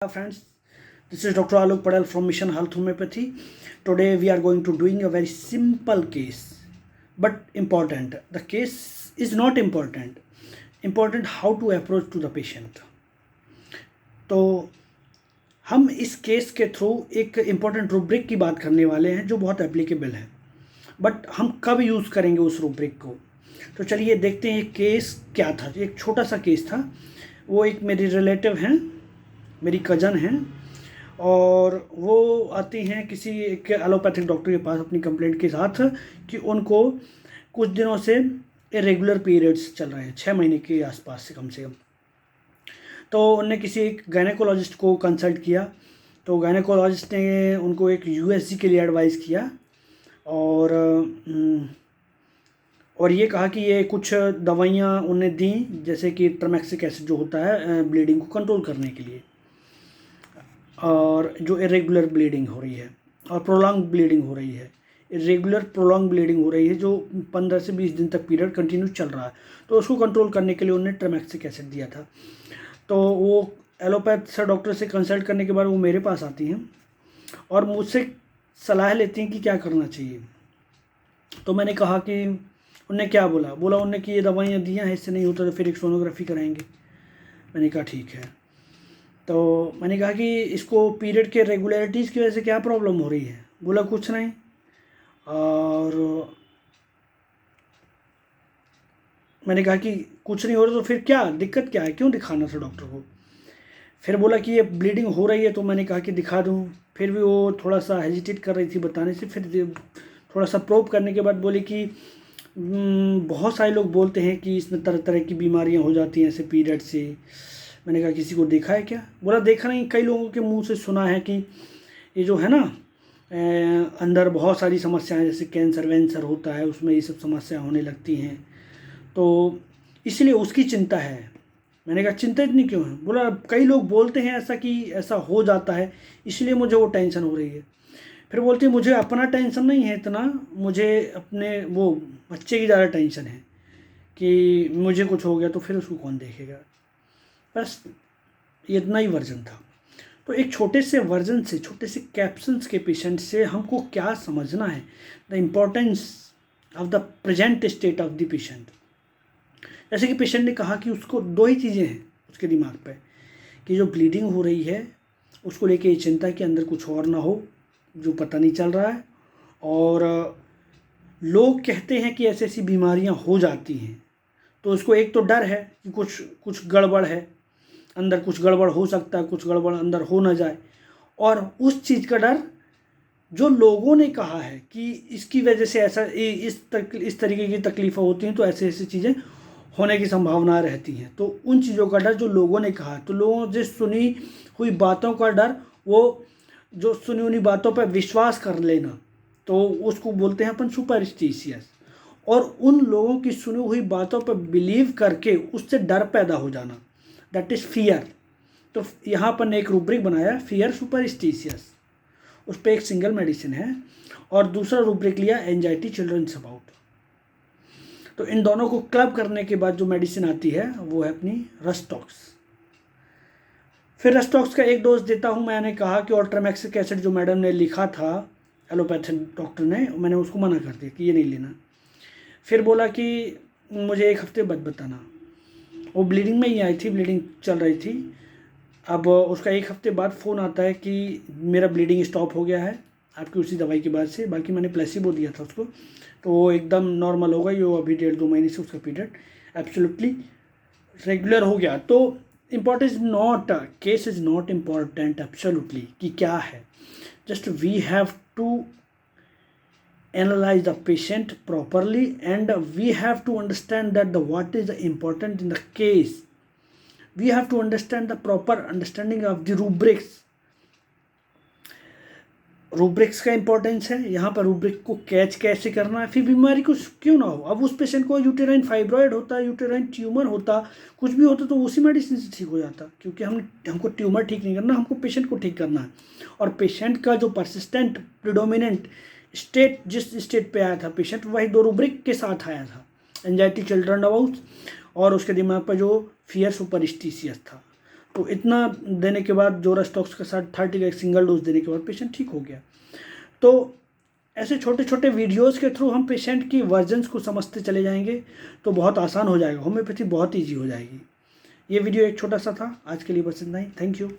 Friends, this is Dr. Alok Padal from Mission Health Homeopathy. Today we are going to doing a very simple case but important. The case is not important how to approach to the patient. तो हम इस case के through एक important rubric की बात करने वाले हैं जो बहुत एप्लीकेबल है, बट हम कब यूज़ करेंगे उस रूब्रिक को। तो चलिए देखते हैं केस क्या था। एक छोटा सा केस था। वो एक मेरी रिलेटिव हैं, मेरी कज़न हैं, और वो आती हैं किसी एक एलोपैथिक डॉक्टर के पास अपनी कंप्लेंट के साथ कि उनको कुछ दिनों से इरेगुलर पीरियड्स चल रहे हैं, 6 महीने के आसपास से कम से कम। तो उनने किसी एक गायनेकोलॉजिस्ट को कंसल्ट किया। तो गायनेकोलॉजिस्ट ने उनको एक यूएसजी के लिए एडवाइस किया और ये कहा कि ये कुछ दवाइयाँ उन्हें दी, जैसे कि ट्रमेक्सिक एसिड जो होता है ब्लीडिंग को कंट्रोल करने के लिए, और जो इरेगुलर ब्लीडिंग हो रही है और प्रोलॉन्ग ब्लीडिंग हो रही है, इरेगुलर प्रोलॉन्ग ब्लीडिंग हो रही है जो 15 से 20 दिन तक पीरियड कंटिन्यू चल रहा है, तो उसको कंट्रोल करने के लिए उन्होंने ट्रमेक्सिक एसिड दिया था। तो वो एलोपैथ से डॉक्टर से कंसल्ट करने के बाद वो मेरे पास आती हैं और मुझसे सलाह लेती हैं कि क्या करना चाहिए। तो मैंने कहा कि उनने क्या बोला उनने कि ये दवाइयाँ दी हैं, इससे नहीं होता तो फिर एक सोनोग्राफी कराएंगे। मैंने कहा ठीक है। तो मैंने कहा कि इसको पीरियड के रेगुलरिटीज़ की वजह से क्या प्रॉब्लम हो रही है। बोला कुछ नहीं। और मैंने कहा कि कुछ नहीं हो रहा तो फिर क्या दिक्कत क्या है, क्यों दिखाना था डॉक्टर को। फिर बोला कि ये ब्लीडिंग हो रही है। तो मैंने कहा कि दिखा दूँ। फिर भी वो थोड़ा सा हेजिटेट कर रही थी बताने से। फिर थोड़ा सा प्रोब करने के बाद बोली कि बहुत सारे लोग बोलते हैं कि इसमें तरह तरह की बीमारियां हो जाती हैं ऐसे पीरियड से। मैंने कहा किसी को देखा है क्या। बोला देखा नहीं, कई लोगों के मुंह से सुना है कि ये जो है ना अंदर बहुत सारी समस्याएं, जैसे कैंसर वैंसर होता है उसमें ये सब समस्याएं होने लगती हैं, तो इसलिए उसकी चिंता है। मैंने कहा चिंता इतनी क्यों है। बोला कई लोग बोलते हैं ऐसा कि ऐसा हो जाता है, इसलिए मुझे वो टेंशन हो रही है। फिर बोलती है मुझे अपना टेंशन नहीं है इतना, मुझे अपने वो बच्चे की ज़्यादा टेंशन है कि मुझे कुछ हो गया तो फिर उसको कौन देखेगा। बस इतना ही वर्जन था। तो एक छोटे से वर्जन से, छोटे से कैप्शंस के पेशेंट से हमको क्या समझना है, the importance of the present state of the patient. जैसे कि पेशेंट ने कहा कि उसको 2 ही चीज़ें हैं उसके दिमाग पे, कि जो ब्लीडिंग हो रही है उसको लेके ये चिंता कि अंदर कुछ और ना हो जो पता नहीं चल रहा है, और लोग कहते हैं कि ऐसी ऐसी बीमारियां हो जाती हैं, तो उसको एक तो डर है कि कुछ गड़बड़ है, अंदर कुछ गड़बड़ हो सकता है, कुछ गड़बड़ अंदर हो ना जाए, और उस चीज़ का डर जो लोगों ने कहा है कि इसकी वजह से ऐसा इस तरीके की तकलीफ़ें होती हैं, तो ऐसे ऐसी चीज़ें होने की संभावना रहती हैं। तो उन चीज़ों का डर जो लोगों ने कहा, तो लोगों से सुनी हुई बातों का डर, वो जो सुनी हुई बातों पर विश्वास कर लेना, तो उसको बोलते हैं अपन सुपरस्टिशियस। और उन लोगों की सुनी हुई बातों पर बिलीव करके उससे डर पैदा हो जाना, दैट इज़ फियर। तो यहाँ पर ने एक रूब्रिक बनाया, फियर सुपरस्टिशियस, उस पर एक सिंगल मेडिसिन है, और दूसरा रूब्रिक लिया एंजाइटी चिल्ड्रंस अबाउट। तो इन दोनों को क्लब करने के बाद जो मेडिसिन आती है वो है अपनी रस्टॉक्स। फिर रस्टॉक्स का एक डोज देता हूँ। मैंने कहा कि और ट्रमेक्सिक एसिड जो मैडम ने लिखा था एलोपैथिक डॉक्टर ने, मैंने उसको मना कर दिया कि ये नहीं लेना। फिर बोला कि मुझे 1 हफ्ते बाद बताना। वो ब्लीडिंग में ही आई थी, ब्लीडिंग चल रही थी। अब उसका 1 हफ्ते बाद फ़ोन आता है कि मेरा ब्लीडिंग स्टॉप हो गया है आपकी उसी दवाई की वजह से, बल्कि मैंने प्लेसिबो दिया था उसको, तो वो एकदम नॉर्मल हो गई। वो अभी 1.5-2 महीने से उसका पीरियड एब्सोल्युटली रेगुलर हो गया। तो important is not, case is not important absolutely कि क्या है, just we have to analyze the patient properly, and we have to understand that what is the important in the case. We have to understand the proper understanding of the rubrics का importance है। यहाँ पर rubric को catch कैसे करना है, फिर बीमारी कुछ क्यों ना हो। अब उस पेशेंट को यूटेराइन फाइब्रॉयड होता, यूटेराइन ट्यूमर होता, कुछ भी होता, तो उसी मेडिसिन से ठीक हो जाता, क्योंकि हमको ट्यूमर ठीक नहीं करना, हमको पेशेंट को ठीक करना है। और पेशेंट का जो परसिस्टेंट प्रिडोमिनेंट स्टेट, जिस स्टेट पे आया था पेशेंट, वही 2 रूब्रिक के साथ आया था, एंजाइटी चिल्ड्रन अबाउट और उसके दिमाग पर जो फियर सुपरस्टिशियस था। तो इतना देने के बाद जोरास्टॉक्स के साथ 30 का एक सिंगल डोज देने के बाद पेशेंट ठीक हो गया। तो ऐसे छोटे छोटे वीडियोस के थ्रू हम पेशेंट की वर्जन्स को समझते चले जाएंगे तो बहुत आसान हो जाएगा, होम्योपैथी बहुत ईजी हो जाएगी। ये वीडियो एक छोटा सा था, आज के लिए बस इतना ही। Thank you.